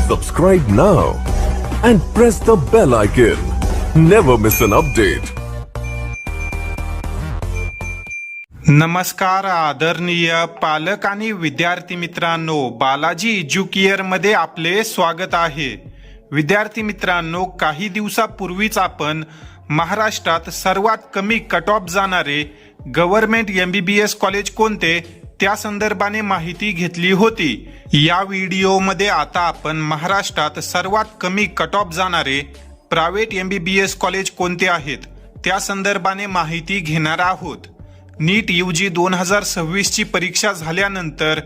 Subscribe now and press the bell icon. Never miss an update. नमस्कार आदरणीय पालक आणि विद्यार्थी मित्रांनो, बालाजी एज्युकेअर मध्ये आपले स्वागत आहे. विद्यार्थी मित्रांनो, काही दिवसापूर्वीच आपण महाराष्ट्रात सर्वात कमी कट ऑफ जाणारे गव्हर्नमेंट MBBS कॉलेज कोणते त्या संदर्भाने माहिती घेतली होती. या व्हिडिओमध्ये आता आपण महाराष्ट्रात सर्वात कमी कट ऑफ जाणारे प्रायव्हेट MBBS कॉलेज कोणते आहेत त्या संदर्भाने माहिती घेणार आहोत. नीट UG 2026 ची परीक्षा झाल्यानंतर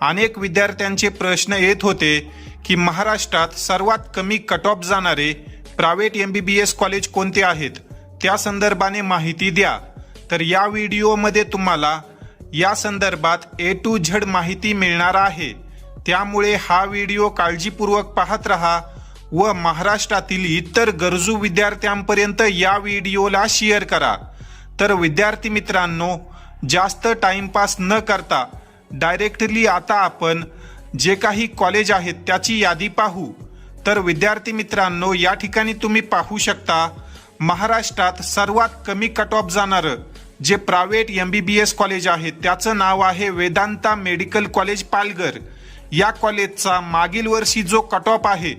अनेक विद्यार्थ्यांचे प्रश्न येत होते की महाराष्ट्रात सर्वात कमी कट ऑफ जाणारे प्रायव्हेट MBBS कॉलेज कोणते आहेत त्या संदर्भाने माहिती द्या. तर या व्हिडिओमध्ये तुम्हाला या संदर्भात A to Z माहिती मिळणार आहे. त्यामुळे हा व्हिडिओ काळजीपूर्वक पाहत रहा व महाराष्ट्रातील इतर गरजू विद्यार्थ्यांपर्यंत या व्हिडिओला शेअर करा. तर विद्यार्थी मित्रांनो, जास्त टाइमपास न करता डायरेक्टली आता आपण जे काही कॉलेज आहेत त्याची यादी पाहू. तर विद्यार्थी मित्रांनो, या ठिकाणी तुम्ही पाहू शकता महाराष्ट्रात सर्वात कमी कट ऑफ जाणारं जे प्रायव्हेट MBBS कॉलेज आहे त्याचं नाव आहे वेदांता मेडिकल कॉलेज पालघर. या कॉलेजचा मागील वर्षी जो कट ऑफ आहे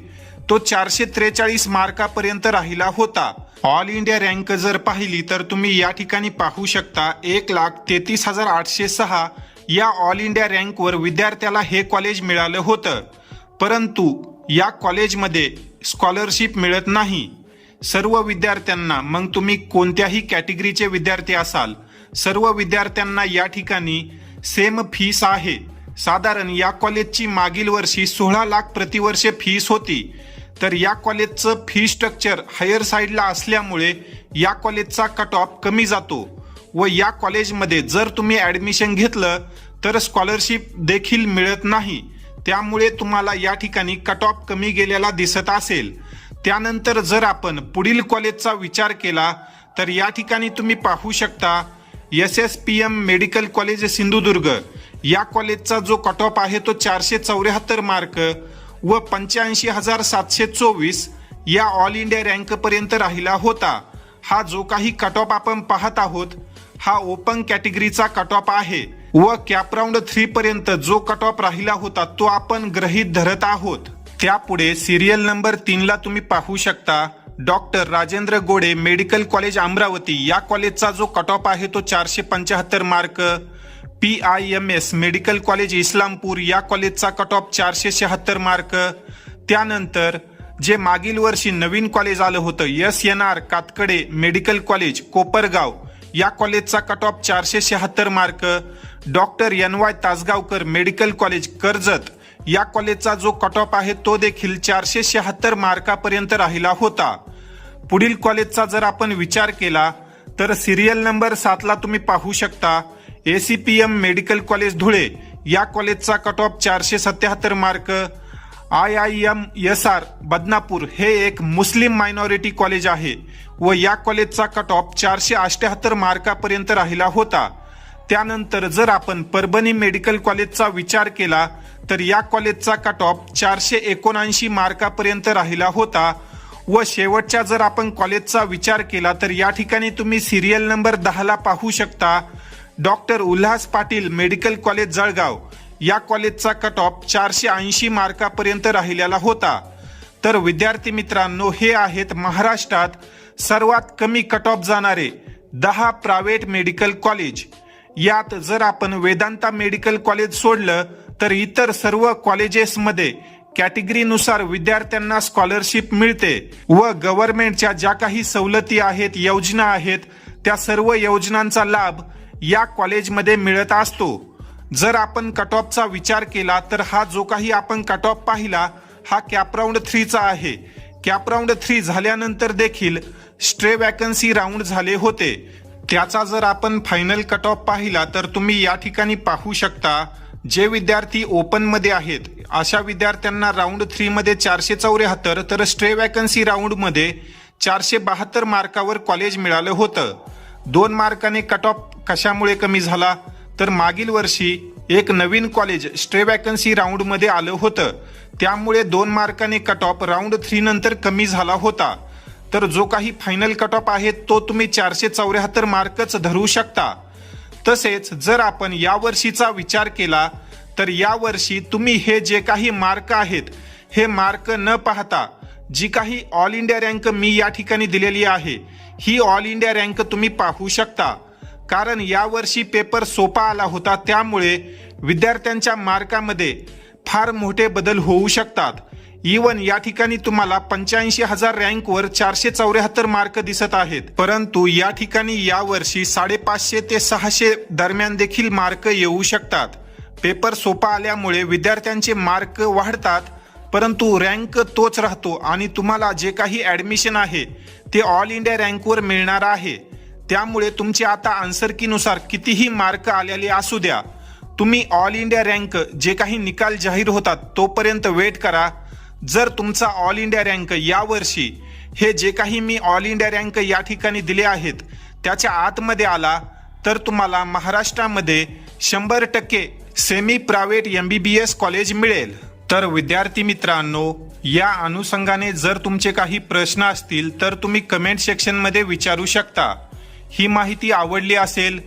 तो 443 मार्कापर्यंत राहिला होता. ऑल इंडिया रँक जर पाहिली तर तुम्ही या ठिकाणी पाहू शकता 1,33,806 या ऑल इंडिया रँकवर विद्यार्थ्याला हे कॉलेज मिळालं होतं. परंतु या कॉलेजमध्ये स्कॉलरशिप मिळत नाही सर्व विद्यार्थ्यांना. मग तुम्ही कोणत्याही कॅटेगरीचे विद्यार्थी असाल, सर्व विद्यार्थ्यांना या ठिकाणी सेम फीस आहे. साधारण या कॉलेजची मागील वर्षी 16 लाख प्रतिवर्ष फीस होती. तर या कॉलेजचं फी स्ट्रक्चर हायर साईडला असल्यामुळे या कॉलेजचा कट ऑफ कमी जातो व या कॉलेजमध्ये जर तुम्ही ॲडमिशन घेतलं तर स्कॉलरशिप देखील मिळत नाही. त्यामुळे तुम्हाला या ठिकाणी कट ऑफ कमी गेलेला दिसत असेल. त्यानंतर जर आपण पुढील कॉलेजचा विचार केला तर या ठिकाणी तुम्ही पाहू शकता SSPM मेडिकल कॉलेज सिंधुदुर्ग. या कॉलेजचा जो कट ऑफ आहे तो 474 मार्क व 85,724 या ऑल इंडिया रँक पर्यंत राहिला होता. हा जो काही कट ऑफ आपण पाहत आहोत हा ओपन कॅटेगरीचा कट ऑफ आहे व कॅप राऊंड 3 पर्यंत जो कट ऑफ राहिला होता तो आपण गृहीत धरत आहोत. त्यापुढे सिरियल नंबर 3 ला तुम्ही पाहू शकता doctor Rajendra Gode medical college Amravati. या कॉलेजचा जो कट ऑफ आहे तो 475 mark. PIMS medical college Islampur या कॉलेजचा कट ऑफ 476 मार्क. त्यानंतर जे मागील वर्षी नवीन कॉलेज आलं होतं SNR Katkade medical college Kopargaon या कॉलेजचा cut off 476 mark. Doctor NY Tasgaonkar medical college Karjat या कॉलेजचा जो कट ऑफ आहे तो देखील 476 मार्कापर्यंत राहिला होता. पुढील कॉलेजचा जर आपण विचार केला तर सिरियल नंबर 7 ला तुम्ही पाहू शकता ACPM मेडिकल कॉलेज धुळे. या कॉलेजचा cut off 477 mark. IIM SR Badnapur हे एक मुस्लिम मायनॉरिटी कॉलेज आहे व या कॉलेजचा कट ऑफ 478 मार्कापर्यंत राहिला होता. त्यानंतर जर आपण परभणी मेडिकल कॉलेजचा विचार केला तर या कॉलेजचा कट ऑफ 479 मार्कापर्यंत राहिला होता. व शेवटच्या जर आपण कॉलेजचा विचार केला तर या ठिकाणी तुम्ही सिरियल नंबर 10 ला पाहू शकता doctor Ulhas Patil medical college Jalgaon. या कॉलेजचा कट ऑफ 480 मार्कापर्यंत राहिलेला होता. तर विद्यार्थी मित्रांनो, हे आहेत महाराष्ट्रात सर्वात कमी कट ऑफ जाणारे 10 प्रायव्हेट मेडिकल कॉलेज. यात जर आपण वेदांता मेडिकल कॉलेज सोडलं तर इतर सर्व कॉलेजेसमध्ये कॅटेगरीनुसार विद्यार्थ्यांना स्कॉलरशिप मिळते व गव्हर्नमेंटच्या ज्या काही सवलती आहेत, योजना आहेत, त्या सर्व योजनांचा लाभ या कॉलेजमध्ये मिळत असतो. जर आपण कट ऑफचा विचार केला तर हा जो काही आपण कट ऑफ पाहिला हा कॅप राऊंड 3 चा आहे. कॅप राऊंड 3 झाल्यानंतर देखील स्ट्रे वॅकन्सी राऊंड झाले होते. त्याचा जर आपण फायनल कट ऑफ पाहिला तर तुम्ही या ठिकाणी पाहू शकता जे विद्यार्थी ओपन मध्ये आहेत अशा विद्यार्थ्यांना राऊंड 3 मध्ये 474 तर स्ट्रे वॅकन्सी राऊंड मध्ये 472 मार्कावर कॉलेज मिळालं होतं. 2 मार्काने कट ऑफ कशामुळे कमी झाला तर मागील वर्षी एक नवीन कॉलेज स्ट्रे वॅकन्सी राऊंडमध्ये आलं होतं, त्यामुळे 2 मार्काने कट ऑफ राऊंड 3 नंतर कमी झाला होता. तर जो काही फायनल कट ऑफ आहे तो तुम्ही 474 मार्कच धरू शकता. तसेच जर आपण यावर्षीचा विचार केला तर यावर्षी तुम्ही हे जे काही मार्क आहेत हे मार्क न पाहता जी काही ऑल इंडिया रँक मी या ठिकाणी दिलेली आहे ही ऑल इंडिया रँक तुम्ही पाहू शकता. कारण यावर्षी पेपर सोपा आला होता, त्यामुळे विद्यार्थ्यांच्या मार्कामध्ये फार मोठे बदल होऊ शकतात. इवन या ठिकाणी तुम्हाला 85,000 रँकवर 474 मार्क दिसत आहेत, परंतु या ठिकाणी यावर्षी 550 ते 600 दरम्यान देखील मार्क येऊ शकतात. पेपर सोपा आल्यामुळे विद्यार्थ्यांचे मार्क वाढतात, परंतु रँक तोच राहतो आणि तुम्हाला जे काही ॲडमिशन आहे ते ऑल इंडिया रँकवर मिळणार आहे. त्यामुळे तुमचे आता आन्सर कीनुसार कितीही मार्क आलेले असू द्या, तुम्ही ऑल इंडिया रँक जे काही निकाल जाहीर होतात तोपर्यंत वेट करा. जर तुमचा ऑल इंडिया रँक यावर्षी हे जे काही मी ऑल इंडिया रँक या ठिकाणी दिले आहेत त्याच्या आतमध्ये आला तर तुम्हाला महाराष्ट्रामध्ये 100% सेमी प्रायव्हेट MBBS कॉलेज मिळेल. तर विद्यार्थी मित्रांनो, या अनुषंगाने जर तुमचे काही प्रश्न असतील तर तुम्ही कमेंट सेक्शनमध्ये विचारू शकता. ही माहिती आवडली असेल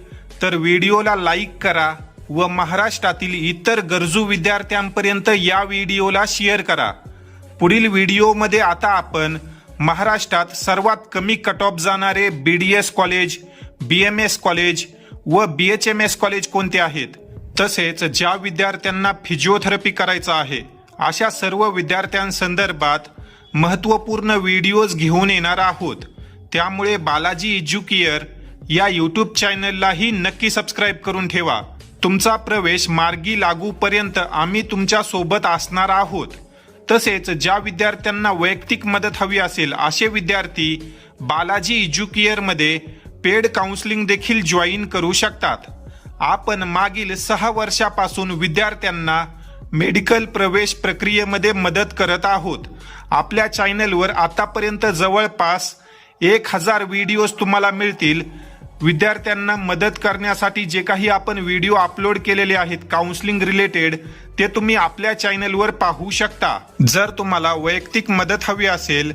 तर व्हिडिओला लाईक करा व महाराष्ट्रातील इतर गरजू विद्यार्थ्यांपर्यंत या व्हिडिओला शेअर करा. पुढील व्हिडिओमध्ये आता आपण महाराष्ट्रात सर्वात कमी कट ऑफ जाणारे BDS कॉलेज, BMS कॉलेज व BHMS कॉलेज कोणते आहेत, तसेच ज्या विद्यार्थ्यांना फिजिओथेरपी करायचं आहे अशा सर्व विद्यार्थ्यांसंदर्भात महत्त्वपूर्ण व्हिडिओज घेऊन येणार आहोत. त्यामुळे बालाजी एज्युकेअर या यूट्यूब चॅनललाही नक्की सबस्क्राईब करून ठेवा. तुमचा प्रवेश मार्गी लागूपर्यंत आम्ही तुमच्या सोबत असणार आहोत. तसेच ज्या विद्यार्थ्यांना वैयक्तिक मदत हवी असेल असे विद्यार्थी बालाजी एज्युकेअरमध्ये पेड काउन्सिलिंग देखील जॉईन करू शकतात. आपण मागील 6 वर्षापासून विद्यार्थ्यांना मेडिकल प्रवेश प्रक्रियेमध्ये मदत करत आहोत. आपल्या चॅनलवर आतापर्यंत जवळपास 1000 व्हिडिओज तुम्हाला मिळतील. विद्यार्थ्यांना मदत करण्यासाठी जे काही आपण व्हिडिओ अपलोड केलेले आहेत काउन्सिलिंग रिलेटेड ते तुम्ही आपल्या चॅनलवर पाहू शकता. जर तुम्हाला वैयक्तिक मदत हवी असेल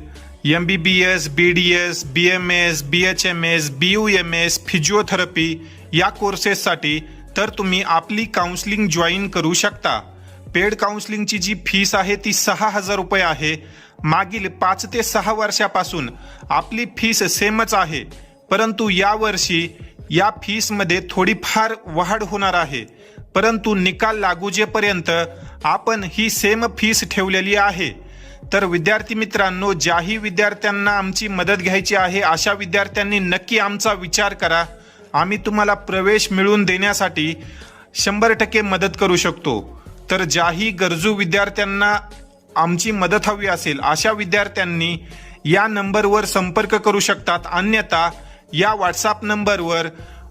MBBS, BDS, BMS, BHMS, BUMS, physiotherapy या कोर्सेससाठी तर तुम्ही आपली काउन्सिलिंग जॉईन करू शकता. पेड काउन्सिलिंगची जी फीस आहे ती 6,000 रुपये आहे. मागील 5 ते 6 वर्षापासून आपली फीस सेमच आहे, परंतु यावर्षी या फीसमध्ये थोडीफार वाढ होणार आहे. परंतु निकाल लागूजेपर्यंत आपण ही सेम फीस ठेवलेली आहे. तर विद्यार्थी मित्रांनो, ज्याही विद्यार्थ्यांना आमची मदत घ्यायची आहे अशा विद्यार्थ्यांनी नक्की आमचा विचार करा. आम्ही तुम्हाला प्रवेश मिळवून देण्यासाठी 100% मदत करू शकतो. तर ज्याही गरजू विद्यार्थ्यांना आमची मदत हवी असेल अशा विद्यार्थ्यांनी या नंबरवर संपर्क करू शकतात. अन्यथा या व्हॉट्सअप नंबरवर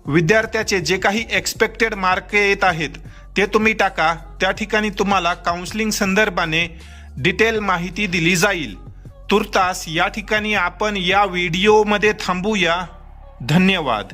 विद्यार्थ्याचे जे काही एक्सपेक्टेड मार्क येत आहेत ते तुम्ही टाका. त्या ठिकाणी तुम्हाला काउन्सिलिंग संदर्भाने डिटेल माहिती दिली जाईल. तुर्तास या ठिकाणी आपण या व्हिडिओमध्ये थांबूया. धन्यवाद.